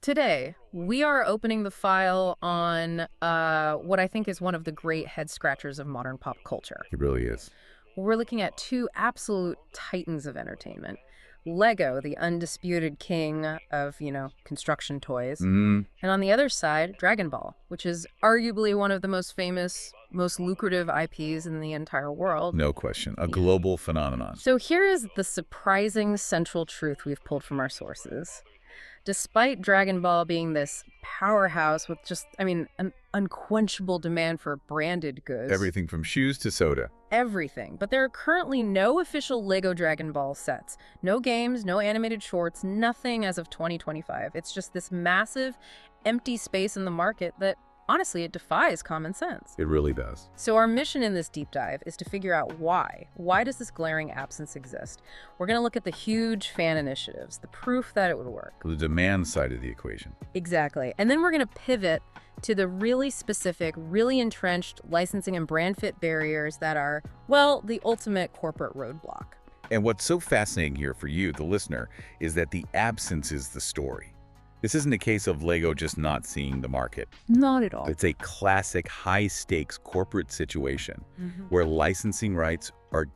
Today, we are opening the file on what I think is one of the great head scratchers of modern pop culture. It really is. We're looking at two absolute titans of entertainment. Lego, the undisputed king of, construction toys. Mm, And on the other side, Dragon Ball, which is arguably one of the most famous, most lucrative IPs in the entire world. no question. A Yeah. global phenomenon. So here is the surprising central truth we've pulled from our sources. Despite Dragon Ball being this powerhouse with just, an unquenchable demand for branded goods. Everything from shoes to soda. Everything. But there are currently no official Lego Dragon Ball sets. No games, no animated shorts, nothing as of 2025. It's just this massive, empty space in the market that, honestly, it defies common sense. It really does. So our mission in this deep dive is to figure out why. Why does this glaring absence exist? We're going to look at the huge fan initiatives, the proof that it would work. The demand side of the equation. Exactly. And then we're going to pivot to the really specific, really entrenched licensing and brand fit barriers that are, well, the ultimate corporate roadblock. And what's so fascinating here for you, the listener, is that the absence is the story. This isn't a case of Lego just not seeing the market. Not at all. It's a classic high-stakes corporate situation where licensing rights are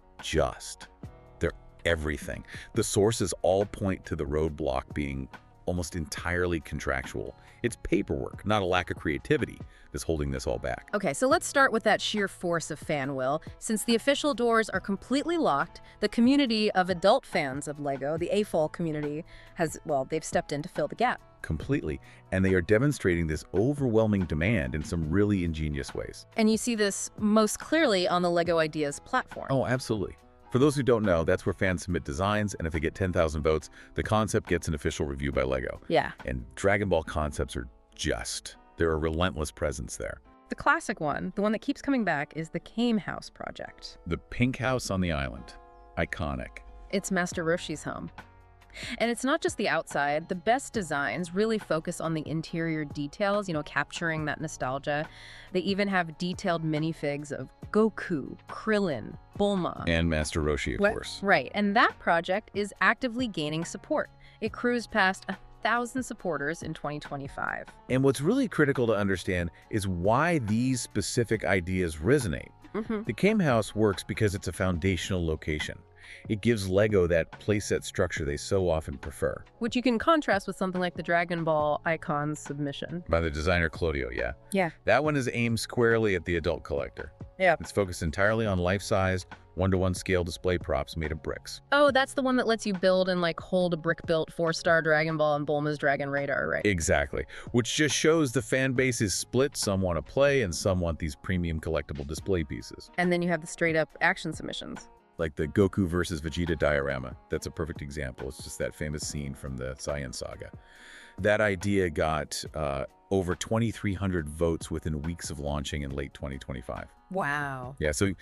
they're everything. The sources all point to the roadblock being almost entirely contractual. It's paperwork, not a lack of creativity, that's holding this all back. Okay, so let's start with that sheer force of fan will. Since the official doors are completely locked, the community of adult fans of Lego, the AFOL community, they've stepped in to fill the gap. Completely. And they are demonstrating this overwhelming demand in some really ingenious ways. And you see this most clearly on the Lego Ideas platform. Oh, absolutely. For those who don't know, that's where fans submit designs, and if they get 10,000 votes, the concept gets an official review by Lego. Yeah. And Dragon Ball concepts are they're a relentless presence there. The classic one, the one that keeps coming back, is the Kame House project. The pink house on the island. Iconic. It's Master Roshi's home. And it's not just the outside. The best designs really focus on the interior details, capturing that nostalgia. They even have detailed minifigs of Goku, Krillin, Bulma. And Master Roshi, of course. Right, and that project is actively gaining support. It cruised past 1,000 supporters in 2025. And what's really critical to understand is why these specific ideas resonate. The Kame House works because it's a foundational location. It gives Lego that playset structure they so often prefer. Which you can contrast with something like the Dragon Ball Icons submission. By the designer Claudio, yeah. Yeah. That one is aimed squarely at the adult collector. Yeah. It's focused entirely on life-sized, one-to-one scale display props made of bricks. Oh, that's the one that lets you build and hold a brick-built 4-star Dragon Ball and Bulma's Dragon Radar, right? Exactly. Which just shows the fan base is split. Some want to play and some want these premium collectible display pieces. And then you have the straight-up action submissions. Like the Goku versus Vegeta diorama. That's a perfect example. It's just that famous scene from the Saiyan saga. That idea got over 2,300 votes within weeks of launching in late 2025. Wow. Yeah, so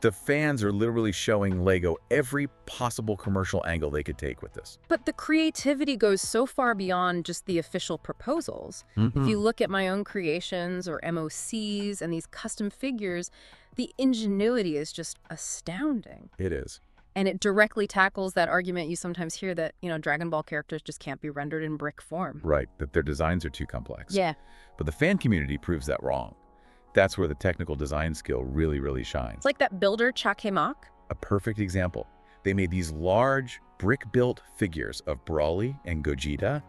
the fans are literally showing Lego every possible commercial angle they could take with this. But the creativity goes so far beyond just the official proposals. If you look at my own creations or MOCs and these custom figures, the ingenuity is just astounding. It is. And it directly tackles that argument you sometimes hear that, Dragon Ball characters just can't be rendered in brick form. Right, that their designs are too complex. Yeah. But the fan community proves that wrong. That's where the technical design skill really, really shines. It's like that builder, Chakemak. A perfect example. They made these large brick-built figures of Broly and Gogeta,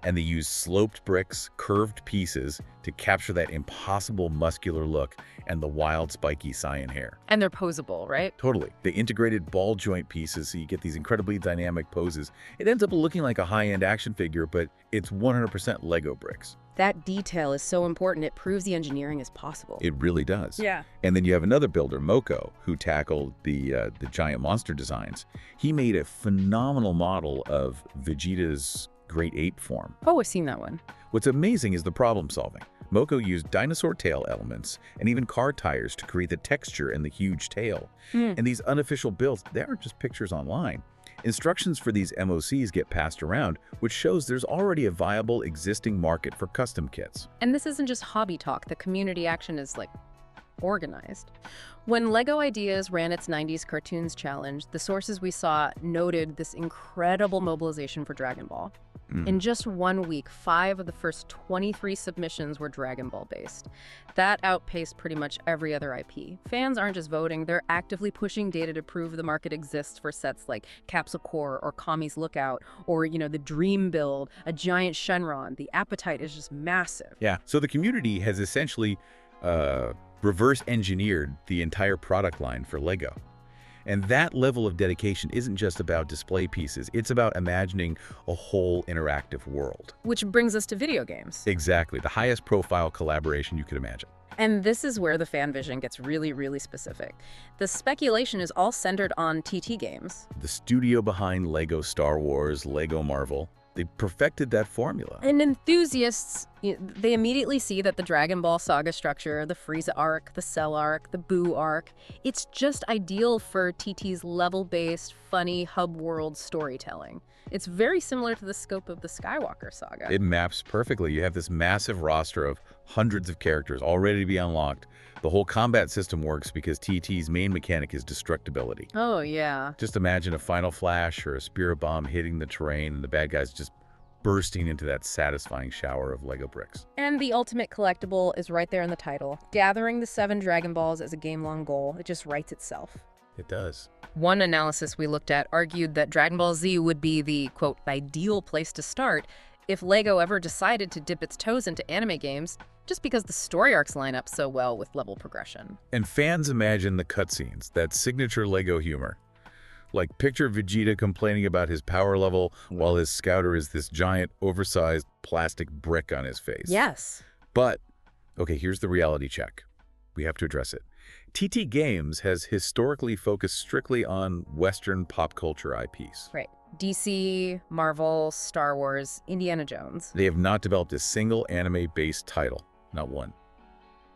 and they used sloped bricks, curved pieces to capture that impossible muscular look and the wild spiky Saiyan hair. And they're posable, right? Totally. They integrated ball joint pieces so you get these incredibly dynamic poses. It ends up looking like a high-end action figure, but it's 100% Lego bricks. That detail is so important. It proves the engineering is possible. It really does. Yeah. And then you have another builder, Moko, who tackled the giant monster designs. He made a phenomenal model of Vegeta's great ape form. Oh, I've seen that one. What's amazing is the problem solving. Moko used dinosaur tail elements and even car tires to create the texture and the huge tail. And these unofficial builds, they aren't just pictures online. Instructions for these MOCs get passed around, which shows there's already a viable existing market for custom kits. And this isn't just hobby talk. The community action is organized. When LEGO Ideas ran its 90s Cartoons Challenge, the sources we saw noted this incredible mobilization for Dragon Ball. In just 1 week, 5 of the first 23 submissions were Dragon Ball based. That outpaced pretty much every other IP. Fans aren't just voting, they're actively pushing data to prove the market exists for sets like Capsule Core or Kami's Lookout or, the Dream Build, a giant Shenron. The appetite is just massive. Yeah, so the community has essentially reverse engineered the entire product line for LEGO. And that level of dedication isn't just about display pieces, it's about imagining a whole interactive world. Which brings us to video games. Exactly, the highest profile collaboration you could imagine. And this is where the fan vision gets really, really specific. The speculation is all centered on TT Games. The studio behind LEGO Star Wars, LEGO Marvel, they perfected that formula. And enthusiasts, they immediately see that the Dragon Ball Saga structure, the Frieza arc, the Cell arc, the Buu arc, it's just ideal for TT's level-based, funny, hub world storytelling. It's very similar to the scope of the Skywalker saga. It maps perfectly. You have this massive roster of hundreds of characters all ready to be unlocked. The whole combat system works because TT's main mechanic is destructibility. Oh, yeah. Just imagine a Final Flash or a Spirit Bomb hitting the terrain and the bad guys just bursting into that satisfying shower of LEGO bricks. And the ultimate collectible is right there in the title. Gathering the 7 Dragon Balls is a game-long goal. It just writes itself. It does. One analysis we looked at argued that Dragon Ball Z would be the, quote, ideal place to start if LEGO ever decided to dip its toes into anime games, just because the story arcs line up so well with level progression. And fans imagine the cutscenes, that signature LEGO humor. Like, picture Vegeta complaining about his power level while his scouter is this giant, oversized plastic brick on his face. Yes. But, okay, here's the reality check. We have to address it. TT Games has historically focused strictly on Western pop culture IPs. Right. DC, Marvel, Star Wars, Indiana Jones. They have not developed a single anime-based title. Not one.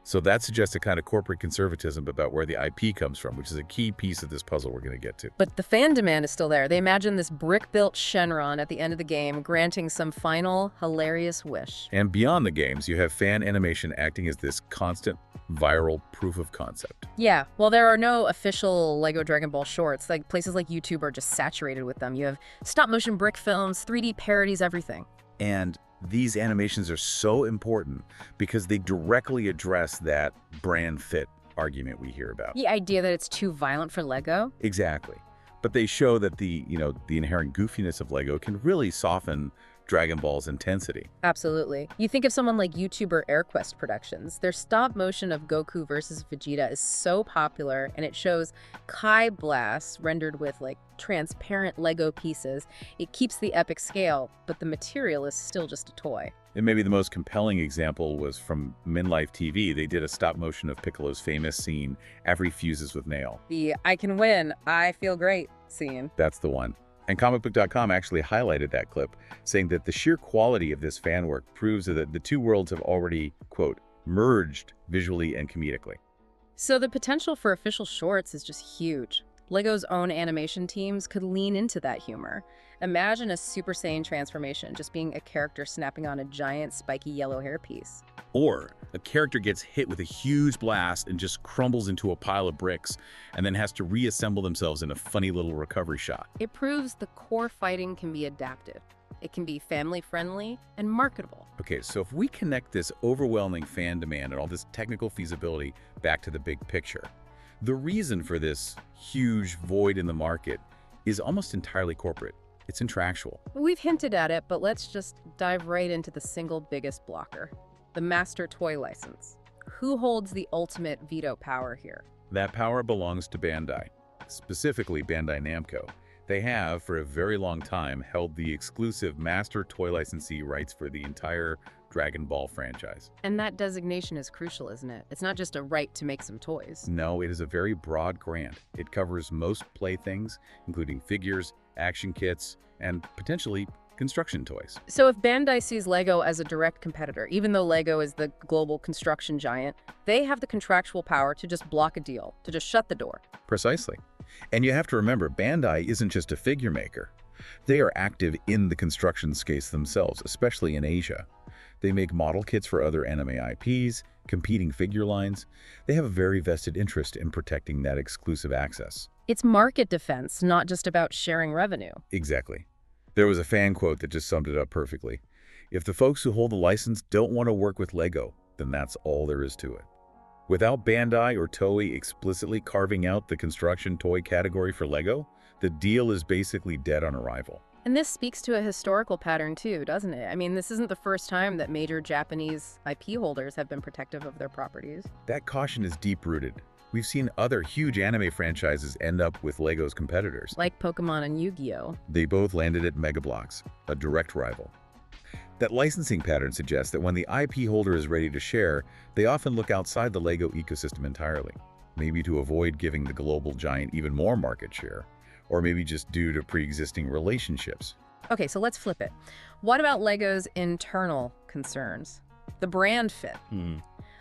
So that suggests a kind of corporate conservatism about where the IP comes from, which is a key piece of this puzzle we're going to get to. But the fan demand is still there. They imagine this brick-built Shenron at the end of the game granting some final, hilarious wish. And beyond the games, you have fan animation acting as this constant, viral proof of concept. Yeah, well, there are no official LEGO Dragon Ball shorts. Like, places like YouTube are just saturated with them. You have stop-motion brick films, 3D parodies, everything. And these animations are so important because they directly address that brand fit argument we hear about. The idea that it's too violent for LEGO? Exactly. But they show that the inherent goofiness of LEGO can really soften Dragon Ball's intensity. Absolutely. You think of someone like YouTuber AirQuest Productions. Their stop motion of Goku versus Vegeta is so popular, and it shows Kai blasts rendered with transparent Lego pieces. It keeps the epic scale, but the material is still just a toy. And maybe the most compelling example was from Minlife TV. They did a stop motion of Piccolo's famous scene, after he fuses with Nail. The "I can win, I feel great" scene. That's the one. And comicbook.com actually highlighted that clip, saying that the sheer quality of this fan work proves that the two worlds have already, quote, merged visually and comedically. So the potential for official shorts is just huge. LEGO's own animation teams could lean into that humor. Imagine a Super Saiyan transformation just being a character snapping on a giant spiky yellow hairpiece. Or a character gets hit with a huge blast and just crumbles into a pile of bricks and then has to reassemble themselves in a funny little recovery shot. It proves the core fighting can be adapted. It can be family-friendly and marketable. Okay, so if we connect this overwhelming fan demand and all this technical feasibility back to the big picture, the reason for this huge void in the market is almost entirely corporate. It's contractual. We've hinted at it, but let's just dive right into the single biggest blocker, the master toy license. Who holds the ultimate veto power here? That power belongs to Bandai, specifically Bandai Namco. They have, for a very long time, held the exclusive master toy licensee rights for the entire Dragon Ball franchise. And that designation is crucial, isn't it? It's not just a right to make some toys. No, it is a very broad grant. It covers most playthings, including figures, action kits, and potentially construction toys. So if Bandai sees LEGO as a direct competitor, even though LEGO is the global construction giant, they have the contractual power to just block a deal, to just shut the door. Precisely. And you have to remember, Bandai isn't just a figure maker. They are active in the construction space themselves, especially in Asia. They make model kits for other anime IPs, competing figure lines. They have a very vested interest in protecting that exclusive access. It's market defense, not just about sharing revenue. Exactly. There was a fan quote that just summed it up perfectly. If the folks who hold the license don't want to work with LEGO, then that's all there is to it. Without Bandai or Toei explicitly carving out the construction toy category for LEGO, the deal is basically dead on arrival. And this speaks to a historical pattern too, doesn't it? I mean, this isn't the first time that major Japanese IP holders have been protective of their properties. That caution is deep-rooted. We've seen other huge anime franchises end up with LEGO's competitors. Like Pokemon and Yu-Gi-Oh! They both landed at Megablox, a direct rival. That licensing pattern suggests that when the IP holder is ready to share, they often look outside the LEGO ecosystem entirely, maybe to avoid giving the global giant even more market share, or maybe just due to pre-existing relationships. Okay, so let's flip it. What about LEGO's internal concerns? The brand fit.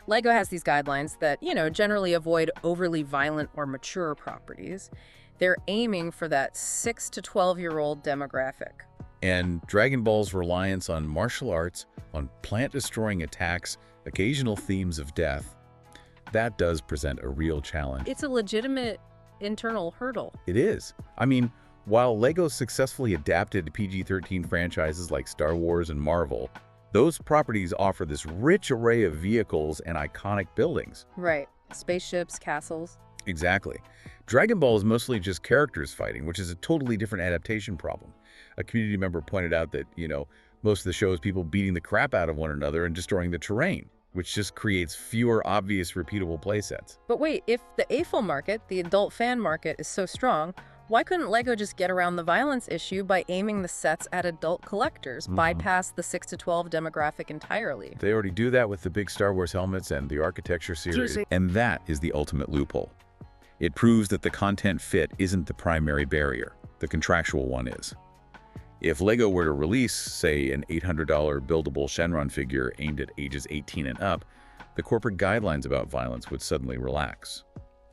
LEGO has these guidelines that, generally avoid overly violent or mature properties. They're aiming for that 6 to 12-year-old demographic. And Dragon Ball's reliance on martial arts, on plant-destroying attacks, occasional themes of death, that does present a real challenge. It's a legitimate internal hurdle. It is. I mean, while LEGO successfully adapted PG-13 franchises like Star Wars and Marvel, those properties offer this rich array of vehicles and iconic buildings. Right. Spaceships, castles. Exactly. Dragon Ball is mostly just characters fighting, which is a totally different adaptation problem. A community member pointed out that, most of the show is people beating the crap out of one another and destroying the terrain, which just creates fewer obvious repeatable playsets. But wait, if the AFOL market, the adult fan market, is so strong, why couldn't LEGO just get around the violence issue by aiming the sets at adult collectors, bypass the 6 to 12 demographic entirely? They already do that with the big Star Wars helmets and the Architecture series, and that is the ultimate loophole. It proves that the content fit isn't the primary barrier, the contractual one is. If LEGO were to release, say, an $800 buildable Shenron figure aimed at ages 18 and up, the corporate guidelines about violence would suddenly relax.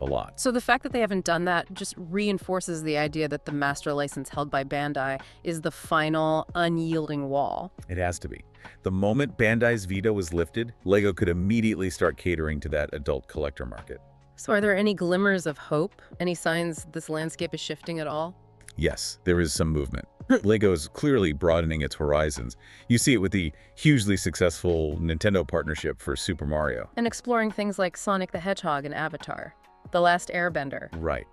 A lot. So the fact that they haven't done that just reinforces the idea that the master license held by Bandai is the final, unyielding wall. It has to be. The moment Bandai's veto is lifted, LEGO could immediately start catering to that adult collector market. So are there any glimmers of hope? Any signs this landscape is shifting at all? Yes, there is some movement. LEGO is clearly broadening its horizons. You see it with the hugely successful Nintendo partnership for Super Mario. And exploring things like Sonic the Hedgehog and Avatar. The Last Airbender. Right.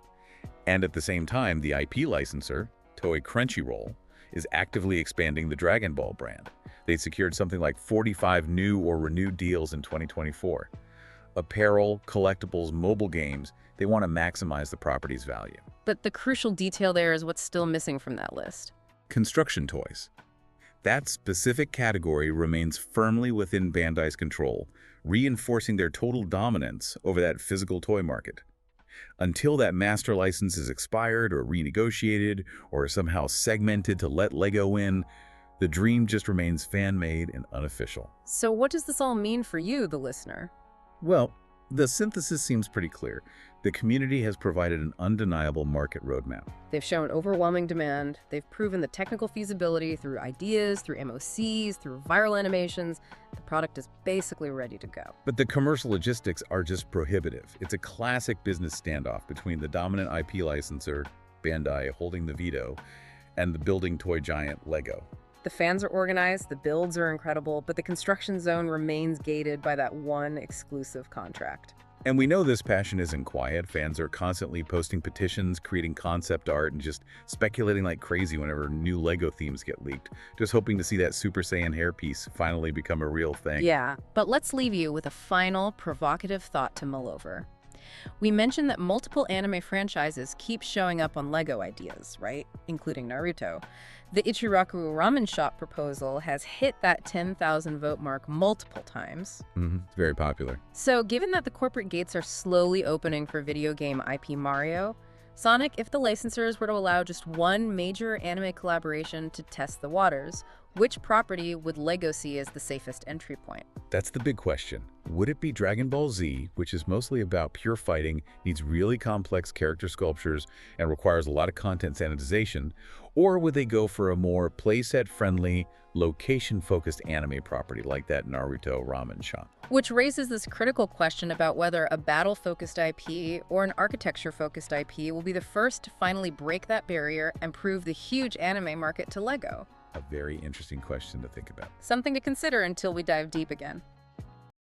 And at the same time, the IP licensor, Toei Crunchyroll, is actively expanding the Dragon Ball brand. They secured something like 45 new or renewed deals in 2024. Apparel, collectibles, mobile games, they want to maximize the property's value. But the crucial detail there is what's still missing from that list. Construction toys. That specific category remains firmly within Bandai's control, reinforcing their total dominance over that physical toy market. Until that master license is expired or renegotiated or somehow segmented to let LEGO in, the dream just remains fan-made and unofficial. So what does this all mean for you, the listener? Well, the synthesis seems pretty clear. The community has provided an undeniable market roadmap. They've shown overwhelming demand. They've proven the technical feasibility through ideas, through MOCs, through viral animations. The product is basically ready to go. But the commercial logistics are just prohibitive. It's a classic business standoff between the dominant IP licensor, Bandai, holding the veto, and the building toy giant LEGO. The fans are organized, the builds are incredible, but the construction zone remains gated by that one exclusive contract. And we know this passion isn't quiet. Fans are constantly posting petitions, creating concept art, and just speculating like crazy whenever new LEGO themes get leaked, just hoping to see that Super Saiyan hairpiece finally become a real thing. Yeah, but let's leave you with a final, provocative thought to mull over. We mentioned that multiple anime franchises keep showing up on LEGO ideas, right? Including Naruto. The Ichiraku Ramen Shop proposal has hit that 10,000 vote mark multiple times. It's very popular. So given that the corporate gates are slowly opening for video game IP Mario, Sonic, if the licensors were to allow just one major anime collaboration to test the waters, Which property would LEGO see as the safest entry point? That's the big question. Would it be Dragon Ball Z, which is mostly about pure fighting, needs really complex character sculptures, and requires a lot of content sanitization, or would they go for a more playset-friendly, location-focused anime property like that Naruto ramen shop? Which raises this critical question about whether a battle-focused IP or an architecture-focused IP will be the first to finally break that barrier and prove the huge anime market to LEGO. A very interesting question to think about. Something to consider until we dive deep again.